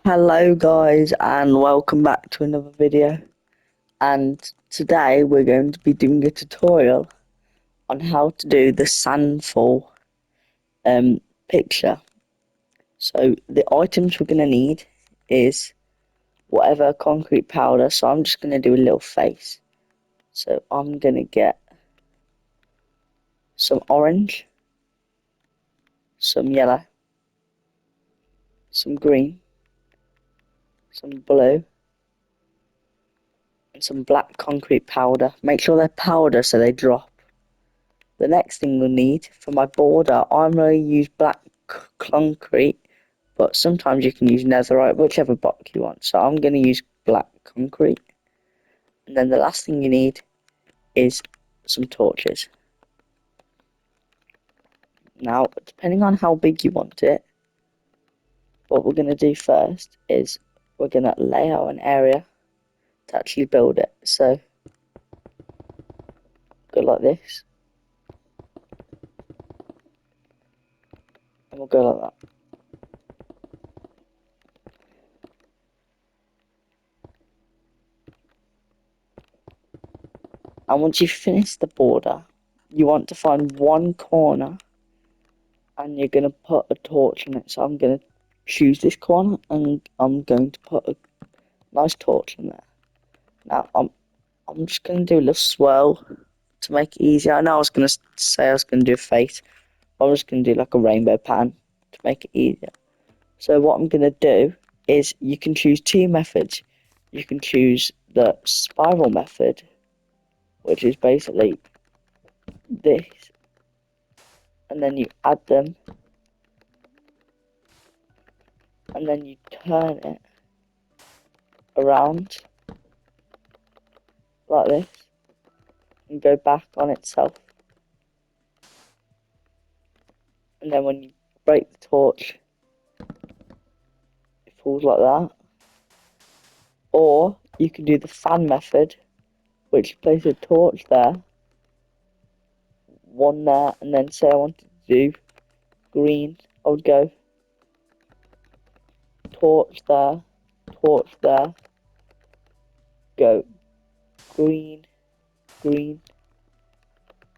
Hello guys and welcome back to another video, and today we're going to be doing a tutorial on how to do the sandfall picture. So the items we're going to need is whatever concrete powder, so I'm just going to do a little face. So I'm going to get some orange, some yellow, some green, some blue and some black concrete powder. Make sure they're powder so they drop. The next thing we'll need for my border, I'm going to use black concrete, but sometimes you can use netherite, whichever block you want. So I'm going to use black concrete. And then the last thing you need is some torches. Now, depending on how big you want it, what we're going to do first is we're going to lay out an area to actually build it. So, go like this, and we'll go like that. And once you've finished the border, you want to find one corner and you're going to put a torch on it. So I'm going to choose this corner and I'm going to put a nice torch in there. Now I'm just going to do a little swirl to make it easier. I know I was going to say I was going to do a face. I'm just going to do like a rainbow pattern to make it easier. So what I'm going to do is you can choose two methods. You can choose the spiral method, which is basically this, and then you add them, and then you turn it around like this and go back on itself. And then when you break the torch, it falls like that. Or you can do the fan method, which place a torch there, one there, and then say I wanted to do green, I would go torch there, go green, green,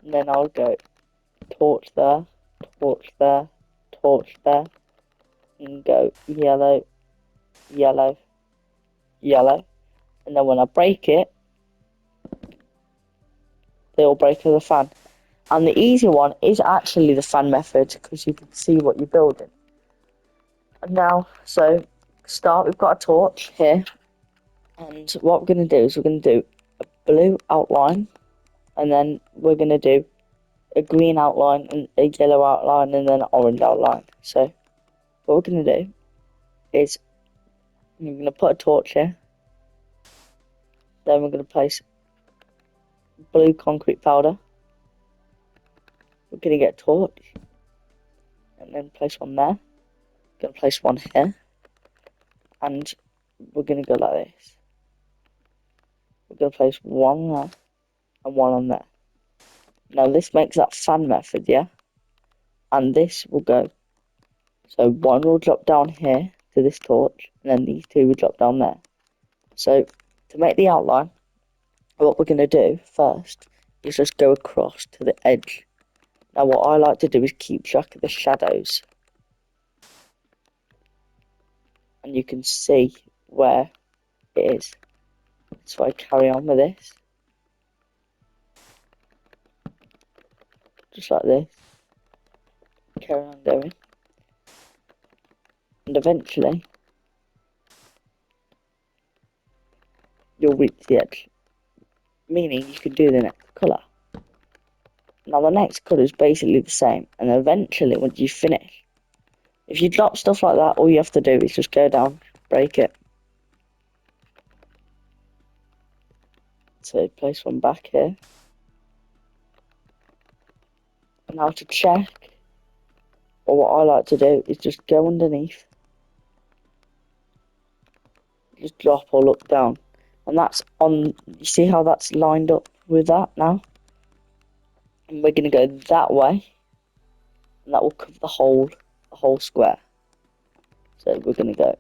and then I'll go torch there, torch there, torch there, and go yellow, yellow, yellow. And then when I break it, they all break as a fan. And the easy one is actually the fan method because you can see what you're building. And now, so start, we've got a torch here. And what we're going to do is we're going to do a blue outline. And then we're going to do a green outline and a yellow outline and then an orange outline. So what we're going to do is we're going to put a torch here. Then we're going to place blue concrete powder. We're going to get a torch. And then place one there. Going to place one here. And we're going to go like this. We're going to place one there and one on there. Now this makes that fan method, yeah? And this will go. So one will drop down here to this torch, and then these two will drop down there. So to make the outline, what we're going to do first is just go across to the edge. Now what I like to do is keep track of the shadows. And you can see where it is. So I carry on with this. Just like this. Carry on going. And eventually, you'll reach the edge. Meaning you can do the next colour. Now the next colour is basically the same. And eventually, once you finish, if you drop stuff like that, all you have to do is just go down, break it. So place one back here. And now to check, or what I like to do is just go underneath. Just drop or look down. And that's on, you see how that's lined up with that now? And we're going to go that way. And that will cover the whole square. So we're going to go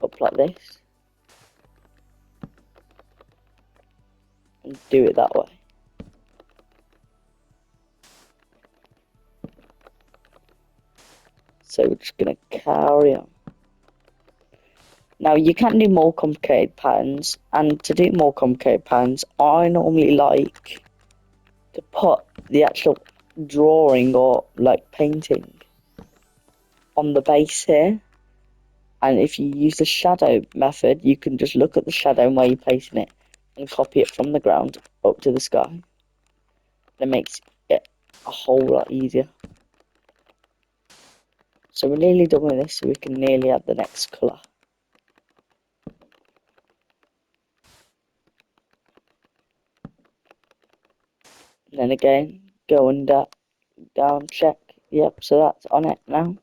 up like this and do it that way. So we're just going to carry on. Now you can do more complicated patterns, and to do more complicated patterns, I normally like to put the actual drawing or like painting on the base here. And if you use the shadow method, you can just look at the shadow and where you're placing it and copy it from the ground up to the sky. That makes it a whole lot easier. So we're nearly done with this, so we can nearly add the next colour. And then again, go under, down, check. Yep, so that's on it now.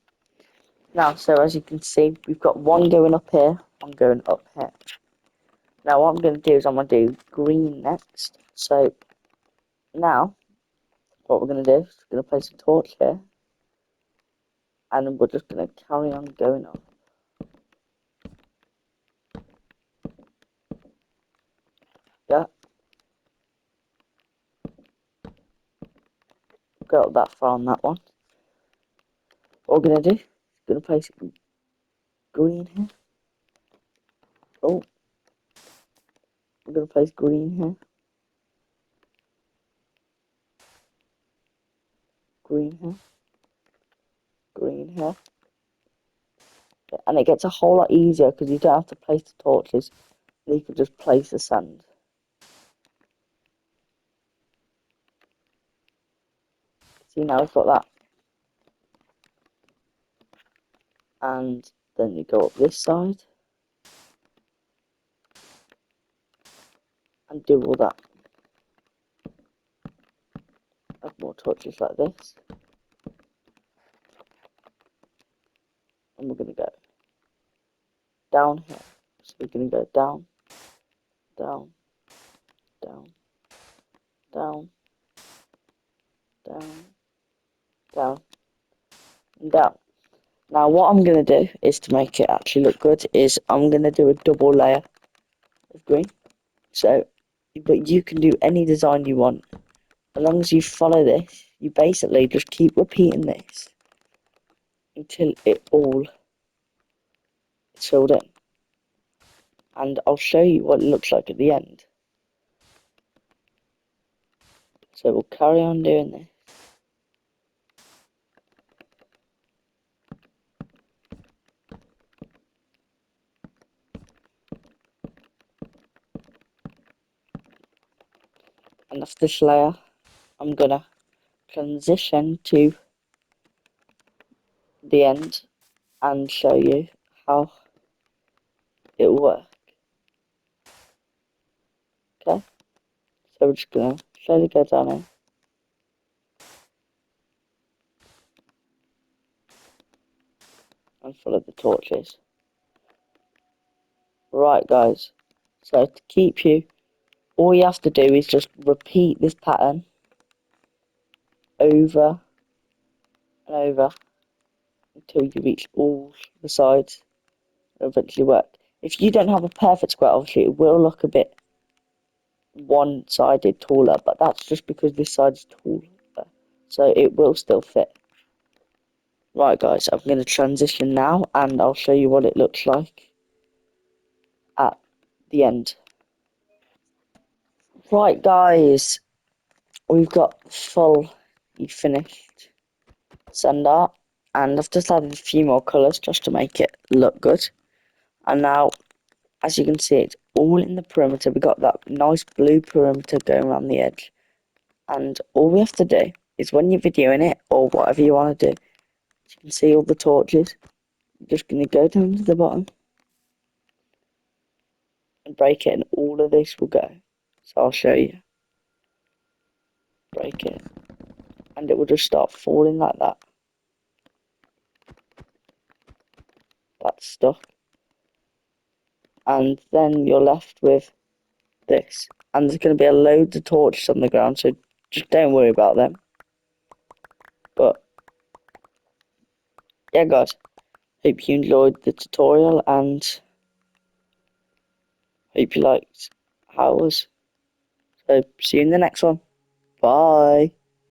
Now, so as you can see, we've got one going up here, one going up here. Now what I'm going to do is I'm going to do green next. So now, what we're going to do is we're going to place a torch here. And we're just going to carry on going up. Yeah. Go up that far on that one. What we're going to do is we're going to place green here. Oh. We're going to place green here. Green here. Green here. And it gets a whole lot easier because you don't have to place the torches. You can just place the sand. See, now we've got that. And then you go up this side. And do all that. Add more torches like this. And we're going to go down here. So we're going to go down, down, down, down, down, down, and down. Now what I'm going to do is to make it actually look good is I'm going to do a double layer of green. So, but you can do any design you want. As long as you follow this, you basically just keep repeating this until it all is filled in. And I'll show you what it looks like at the end. So we'll carry on doing this. And after this layer, I'm gonna transition to the end and show you how it will work. Okay? So we're just gonna slowly go down here. And follow the torches. Right guys, so to keep you, all you have to do is just repeat this pattern over and over until you reach all the sides and eventually work. If you don't have a perfect square, obviously it will look a bit one-sided taller, but that's just because this side is taller, so it will still fit. Right guys, I'm going to transition now and I'll show you what it looks like at the end. Right guys, we've got fully finished sand art, and I've just added a few more colours just to make it look good. And now, as you can see, it's all in the perimeter. We've got that nice blue perimeter going around the edge. And all we have to do is when you're videoing it, or whatever you want to do, you can see all the torches. You're just going to go down to the bottom and break it, and all of this will go. So I'll show you. Break it. And it will just start falling like that. That's stuck. And then you're left with this. And there's going to be a load of torches on the ground, so just don't worry about them. But, yeah guys, hope you enjoyed the tutorial, and Hope you liked ours. So see you in the next one. Bye.